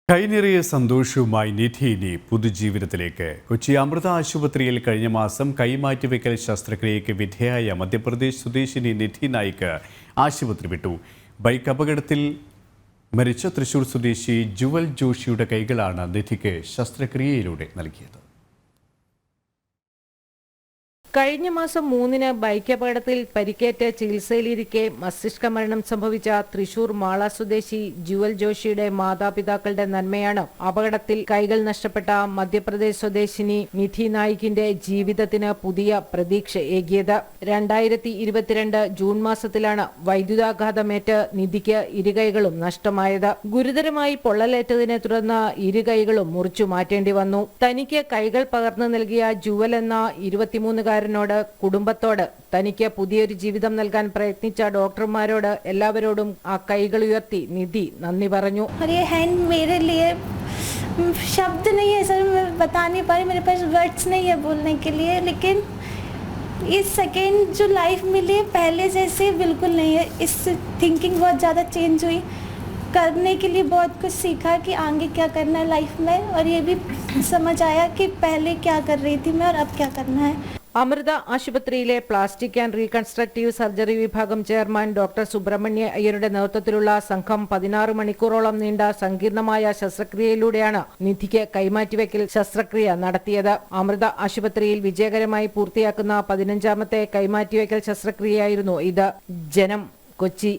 കൈനിറയ സന്തോഷവുമായി നിധി ഇനി പുതുജീവിതത്തിലേക്ക്. കൊച്ചി അമൃത ആശുപത്രിയിൽ കഴിഞ്ഞ മാസം കൈമാറ്റിവെക്കൽ ശസ്ത്രക്രിയയ്ക്ക് വിധേയായ മധ്യപ്രദേശ് സ്വദേശിനി നിധി നായിക്ക് ആശുപത്രി വിട്ടു. ബൈക്ക് അപകടത്തിൽ മരിച്ച തൃശൂർ സ്വദേശി ജുവൽ ജോഷിയുടെ കൈകളാണ് നിധിക്ക് ശസ്ത്രക്രിയയിലൂടെ നൽകിയത്. കഴിഞ്ഞ മാസം 3-ന് ബൈക്ക് അപകടത്തിൽ പരിക്കേറ്റ് ചികിത്സയിലിരിക്കെ മസ്തിഷ്ക മരണം സംഭവിച്ച തൃശൂർ മാള സ്വദേശി ജുവൽ ജോഷിയുടെ മാതാപിതാക്കളുടെ നന്മയാണ് അപകടത്തിൽ കൈകൾ നഷ്ടപ്പെട്ട മധ്യപ്രദേശ് സ്വദേശിനി നിധി നായിക്കിന്റെ ജീവിതത്തിന് പുതിയ പ്രതീക്ഷ ഏകിയത്. 2022 ജൂൺ മാസത്തിലാണ് വൈദ്യുതാഘാതമേറ്റ് നിധിക്ക് ഇരുകൈകളും നഷ്ടമായത്. ഗുരുതരമായി പൊള്ളലേറ്റതിനെ തുടർന്ന് ഇരുകൈകളും മുറിച്ചു മാറ്റേണ്ടി വന്നു. തനിക്ക് കൈകൾ പകർന്നു നൽകിയ ജുവൽ എന്ന 23-കാരൻ കുടുംബത്തോട് തനിക്ക് പുതിയൊരു ജീവിതം നൽകാൻ പ്രയത്നിച്ച ഡോക്ടർമാരോട് എല്ലാവരോടും ആ കൈകൾ ഉയർത്തി നിധി നന്ദി പറഞ്ഞു. शब्द नहीं है सर, मैं बता नहीं पा रही, मेरे पास वर्ड्स नहीं है बोलने के लिए, लेकिन इस सेकेंड जो लाइफ मिली है पहले जैसे बिल्कुल नहीं है. इस थिंकिंग बहुत ज़्यादा चेंज हुई, करने के लिए बहुत कुछ सीखा कि आगे क्या करना है लाइफ में, और ये भी समझ आया कि पहले क्या कर रही थी मैं और अब क्या करना है. അമൃത ആശുപത്രിയിലെ പ്ലാസ്റ്റിക് ആൻഡ് റീകൺസ്ട്രക്റ്റീവ് സർജറി വിഭാഗം ചെയർമാൻ ഡോക്ടർ സുബ്രഹ്മണ്യ അയ്യരുടെ നേതൃത്വത്തിലുള്ള സംഘം 16 മണിക്കൂറോളം നീണ്ട സങ്കീർണമായ ശസ്ത്രക്രിയയിലൂടെയാണ് നിധിക്ക് കൈമാറ്റിവെക്കൽ ശസ്ത്രക്രിയ നടത്തിയത്. അമൃത ആശുപത്രിയിൽ വിജയകരമായി പൂർത്തിയാക്കുന്ന 15ാമത്തെ കൈമാറ്റിവെക്കൽ ശസ്ത്രക്രിയയായിരുന്നു ഇത്. ജനം, കൊച്ചി.